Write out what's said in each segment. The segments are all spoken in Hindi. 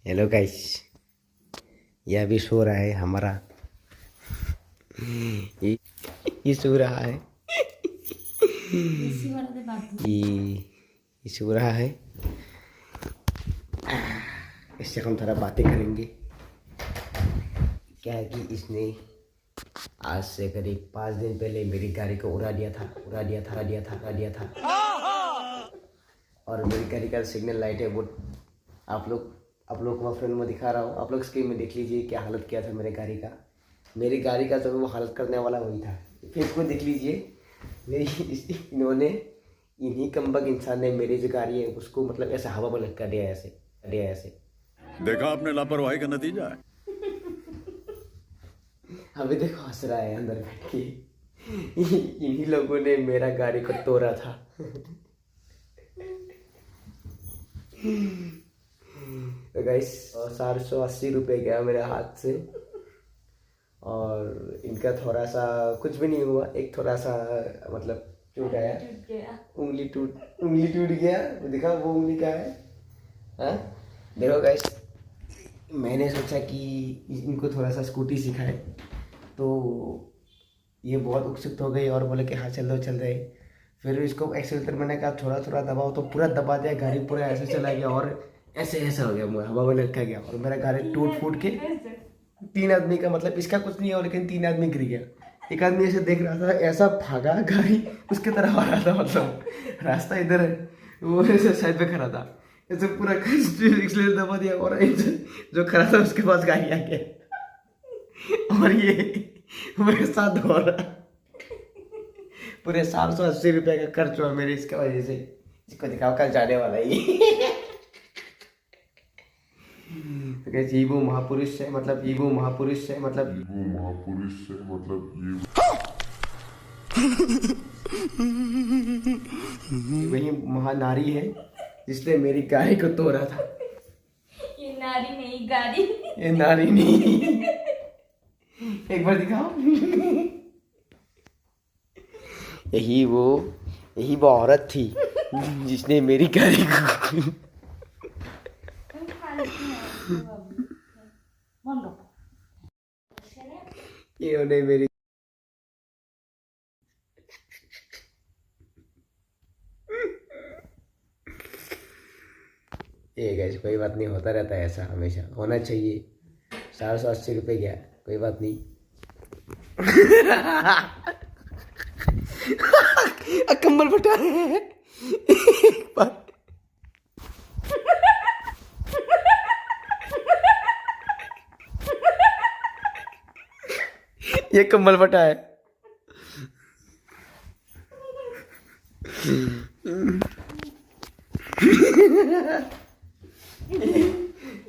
हेलो गाइस, यह भी सो रहा है हमारा। ये सो रहा है। ये सो रहा है। इससे हम थोड़ा बातें करेंगे। क्या है कि इसने आज से करीब 5 दिन पहले मेरी गाड़ी को उड़ा दिया था। और मेरी गाड़ी का सिग्नल लाइट है वो आप लोग को फ्रेंड में दिखा रहा हूँ। आप लोग स्क्रीन में देख लीजिए क्या हालत किया था मेरी गाड़ी का जो वो हालत करने वाला वही था। फिर को देख लीजिए इन्होंने इन्हीं कमबख्त इंसान ने मेरी जो गाड़ी है उसको मतलब ऐसा हवा में लटका दिया ऐसे। देखा आपने लापरवाही का नतीजा है। अभी देखो हंस रहा है अंदर बैठ के। इन्हीं लोगों ने मेरा गाड़ी को तोड़ा था। तो गाइस 480 रुपये गया मेरे हाथ से। और इनका थोड़ा सा कुछ भी नहीं हुआ, एक थोड़ा सा मतलब टूट आया, उंगली टूट गया। दिखा वो उंगली क्या है। हाँ देखो गाइस, मैंने सोचा कि इनको थोड़ा सा स्कूटी सिखाए, तो ये बहुत उत्सुक हो गई और बोले कि हाँ चल रहे। फिर इसको एक्सीलेटर मैंने कहा थोड़ा थोड़ा दबाओ, तो पूरा दबा दिया, गाड़ी पूरा ऐसे चला गया और ऐसे हो गया, हवा में लटका गया और मेरा गाड़ी टूट फूट के 3 आदमी का मतलब इसका कुछ नहीं है, लेकिन 3 आदमी गिर गया। एक आदमी ऐसे देख रहा था, ऐसा भागा गाड़ी उसके तरफ आ रहा था, मतलब रास्ता इधर है, वो ऐसे साइड पे खड़ा था, ऐसे पूरा एक्सीलेटर दबा दिया और जो खड़ा था उसके पास गाड़ी आ गया और ये मेरे साथ दौड़ा। पूरे 780 रुपये का खर्च हुआ मेरे इसका वजह से। इसको दिखाओ कल जाने वाला ही। तो कहते वो महापुरुष है, मतलब ये वही महानारी है जिसने मेरी गाड़ी को तोड़ा था। ये नारी नहीं गाड़ी। ये नारी नहीं। एक बार दिखाओ। यही वो औरत थी जिसने मेरी गाड़ी को इन्होंने मेरी ये गैस कोई बात नहीं, होता रहता है ऐसा, हमेशा होना चाहिए। 480 रुपये गया, कोई बात नहीं। कंबल फटा है। एक बार ये कंबल फटा है।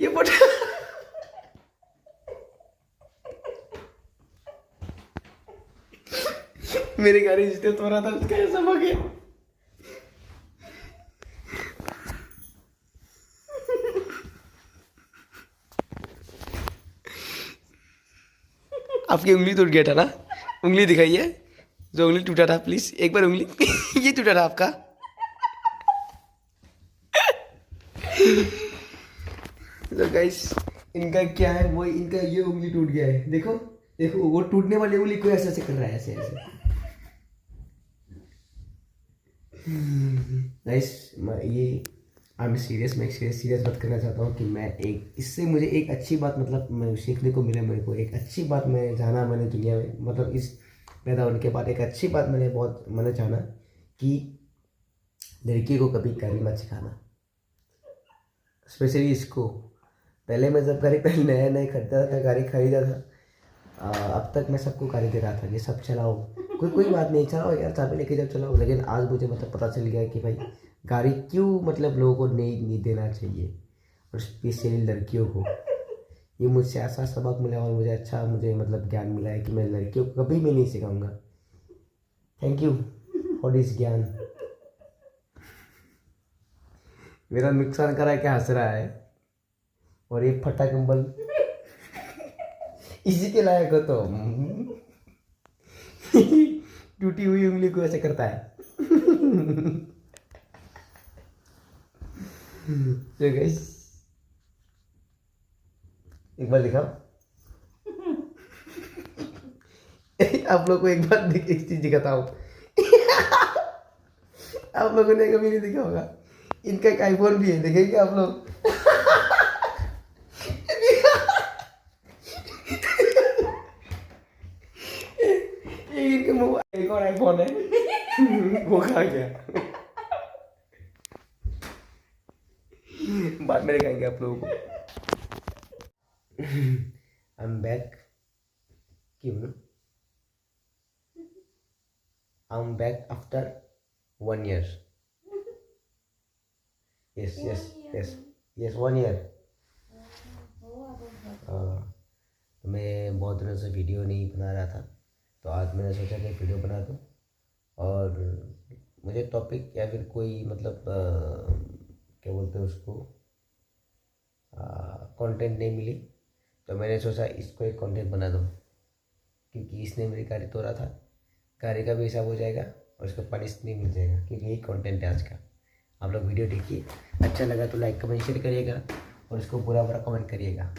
ये फटा। मेरी गाड़ी जिसने तोड़ा था उसका ऐसा हो गया। आपकी उंगली टूट गया था ना, उंगली दिखाइए जो उंगली टूटा था, प्लीज एक बार उंगली। ये टूटा था आपका। तो गाइस इनका क्या है, वो इनका ये उंगली टूट गया है, देखो वो टूटने वाली उंगली को ऐसे ऐसे कर रहा है, ऐसे गाइस ये आई एम सीरियस, मैं सीरियस बात करना चाहता हूँ कि मैं इससे मुझे एक अच्छी बात मतलब मैं सीखने को मिला, मेरे को एक अच्छी बात मैंने दुनिया में, मतलब इस पैदा होने के बाद एक अच्छी बात मैंने जाना कि लड़की को कभी गाड़ी मत सिखाना, स्पेशली इसको। पहले मैं जब गाड़ी नया गाड़ी खरीदा था, अब तक मैं सबको गाड़ी दे रहा था कि सब चलाओ, कोई बात नहीं, चलाओ यार, चाबी लेके जब चलाओ। लेकिन आज मुझे मतलब पता चल गया कि भाई गाड़ी क्यों मतलब लोगों को नहीं देना चाहिए, और स्पेशली लड़कियों को। ये मुझसे ऐसा सबक मिला और मुझे मतलब ज्ञान मिला है कि मैं लड़कियों को कभी भी नहीं सिखाऊंगा। थैंक यू फॉर दिस ज्ञान। मेरा नुकसान करा के हंस रहा है, और ये फटा कंबल इसी के लायक हो तो। टूटी हुई उंगली को ऐसे करता है। तो गाइस एक बार दिखाओ। आप लोग को एक बार एक चीज दिखाता हूँ। आप लोगों ने कभी नहीं देखा होगा, इनका एक आईफोन भी है, देखेंगे आप लोग। ये इनके मुंह एक और आईफोन है। वो खा गया। बाद में दिखाएंगे आप लोगों को। I am back. क्यों? I am back after 1 year. Yes, 1 year. तो मैं बहुत दिनों से वीडियो नहीं बना रहा था, तो आज मैंने सोचा कि वीडियो बना दूँ। और मुझे टॉपिक या फिर कोई मतलब क्या बोलते हैं उसको, कंटेंट नहीं मिली, तो मैंने सोचा इसको एक कंटेंट बना दूँ, क्योंकि इसने मेरी गाड़ी तोड़ा था। गाड़ी का भी हिसाब हो जाएगा और उसको पनिश नहीं मिल जाएगा, क्योंकि यही कंटेंट है आज का। आप लोग वीडियो देखिए, अच्छा लगा तो लाइक कमेंट शेयर करिएगा और उसको बुरा कमेंट करिएगा।